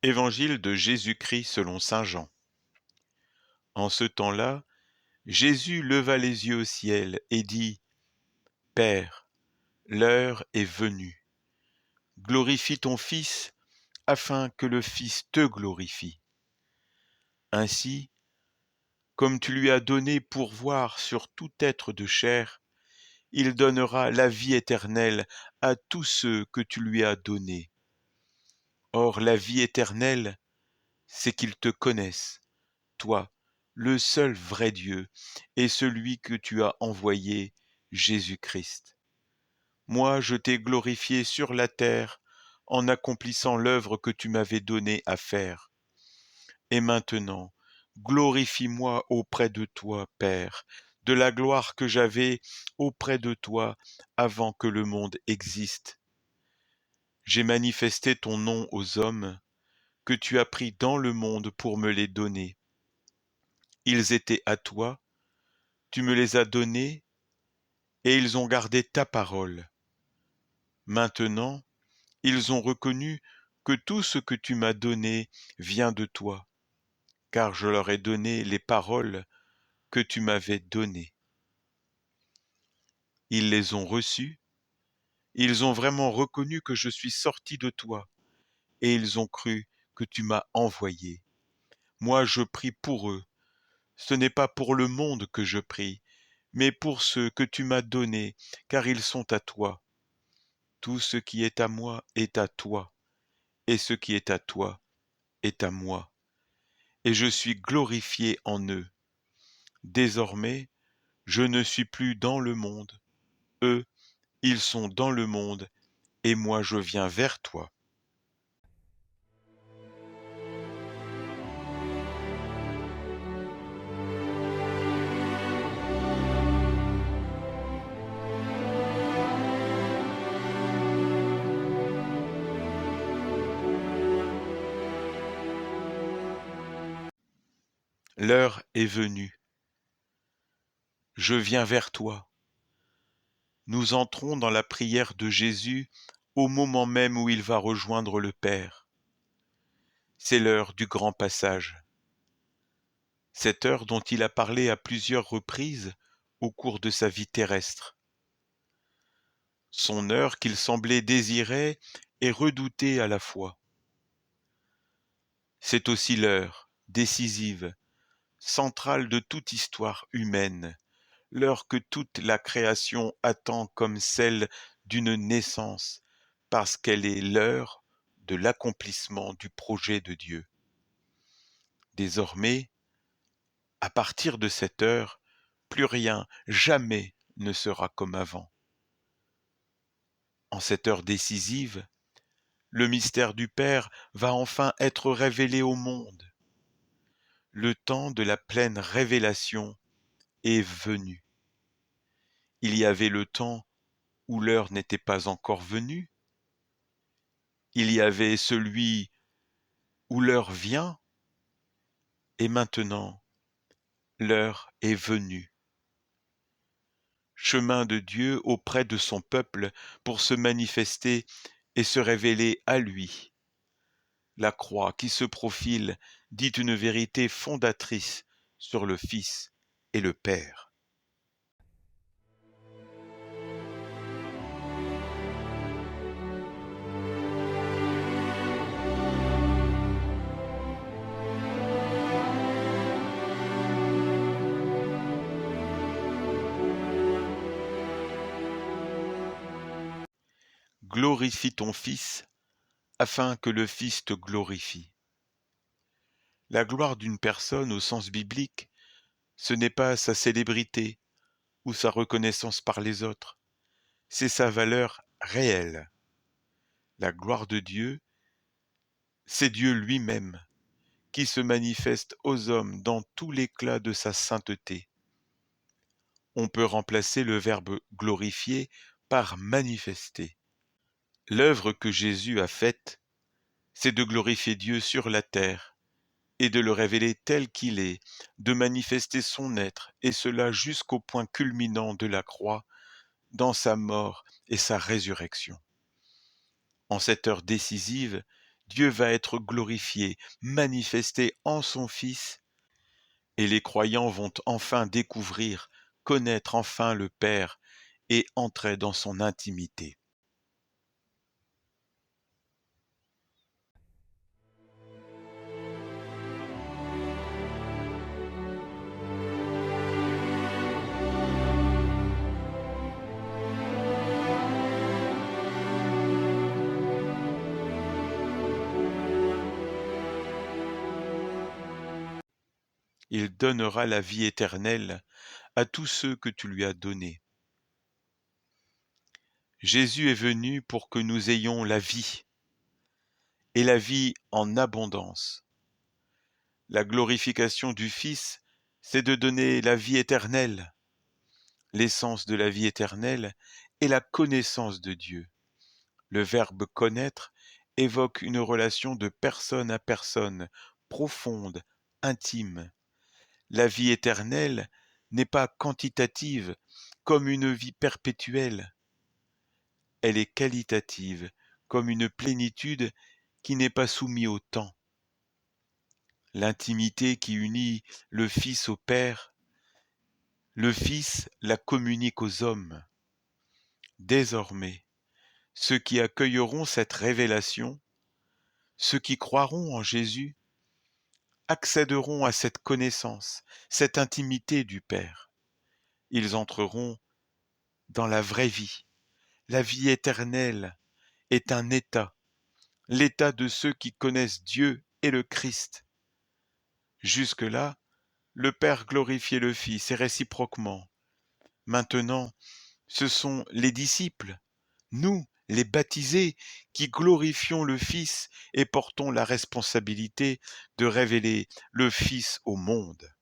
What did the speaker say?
Évangile de Jésus-Christ selon saint Jean. En ce temps-là, Jésus leva les yeux au ciel et dit: Père, l'heure est venue. Glorifie ton Fils, afin que le Fils te glorifie. Ainsi, comme tu lui as donné pourvoir sur tout être de chair, il donnera la vie éternelle à tous ceux que tu lui as donnés. Or la vie éternelle, c'est qu'ils te connaissent, toi, le seul vrai Dieu, et celui que tu as envoyé, Jésus-Christ. Moi, je t'ai glorifié sur la terre en accomplissant l'œuvre que tu m'avais donnée à faire. Et maintenant, glorifie-moi auprès de toi, Père, de la gloire que j'avais auprès de toi avant que le monde existe. J'ai manifesté ton nom aux hommes, que tu as pris dans le monde pour me les donner. Ils étaient à toi, tu me les as donnés, et ils ont gardé ta parole. Maintenant, ils ont reconnu que tout ce que tu m'as donné vient de toi, car je leur ai donné les paroles que tu m'avais données. Ils les ont reçues, ils ont vraiment reconnu que je suis sorti de toi, et ils ont cru que tu m'as envoyé. Moi je prie pour eux, ce n'est pas pour le monde que je prie, mais pour ceux que tu m'as donnés, car ils sont à toi. Tout ce qui est à moi est à toi, et ce qui est à toi est à moi, et je suis glorifié en eux. Désormais, je ne suis plus dans le monde, eux, ils sont dans le monde, et moi je viens vers toi. L'heure est venue. Je viens vers toi. Nous entrons dans la prière de Jésus au moment même où il va rejoindre le Père. C'est l'heure du grand passage. Cette heure dont il a parlé à plusieurs reprises au cours de sa vie terrestre. Son heure qu'il semblait désirer et redouter à la fois. C'est aussi l'heure décisive, centrale de toute histoire humaine, l'heure que toute la création attend comme celle d'une naissance, parce qu'elle est l'heure de l'accomplissement du projet de Dieu. Désormais, à partir de cette heure, plus rien, jamais ne sera comme avant. En cette heure décisive, le mystère du Père va enfin être révélé au monde. Le temps de la pleine révélation est venu. Il y avait le temps où l'heure n'était pas encore venue. Il y avait celui où l'heure vient, et maintenant, l'heure est venue. Chemin de Dieu auprès de son peuple pour se manifester et se révéler à lui. La croix qui se profile dit une vérité fondatrice sur le Fils et le Père. Glorifie ton Fils, afin que le Fils te glorifie. La gloire d'une personne au sens biblique, ce n'est pas sa célébrité ou sa reconnaissance par les autres, c'est sa valeur réelle. La gloire de Dieu, c'est Dieu lui-même qui se manifeste aux hommes dans tout l'éclat de sa sainteté. On peut remplacer le verbe glorifier par manifester. L'œuvre que Jésus a faite, c'est de glorifier Dieu sur la terre et de le révéler tel qu'il est, de manifester son être, et cela jusqu'au point culminant de la croix, dans sa mort et sa résurrection. En cette heure décisive, Dieu va être glorifié, manifesté en son Fils, et les croyants vont enfin découvrir, connaître enfin le Père et entrer dans son intimité. Il donnera la vie éternelle à tous ceux que tu lui as donnés. Jésus est venu pour que nous ayons la vie, et la vie en abondance. La glorification du Fils, c'est de donner la vie éternelle. L'essence de la vie éternelle est la connaissance de Dieu. Le verbe connaître évoque une relation de personne à personne, profonde, intime. La vie éternelle n'est pas quantitative comme une vie perpétuelle. Elle est qualitative comme une plénitude qui n'est pas soumise au temps. L'intimité qui unit le Fils au Père, le Fils la communique aux hommes. Désormais, ceux qui accueilleront cette révélation, ceux qui croiront en Jésus, accéderont à cette connaissance, cette intimité du Père. Ils entreront dans la vraie vie. La vie éternelle est un état, l'état de ceux qui connaissent Dieu et le Christ. Jusque-là, le Père glorifiait le Fils et réciproquement. Maintenant, ce sont les disciples, nous, les baptisés, qui glorifions le Fils et portons la responsabilité de révéler le Fils au monde.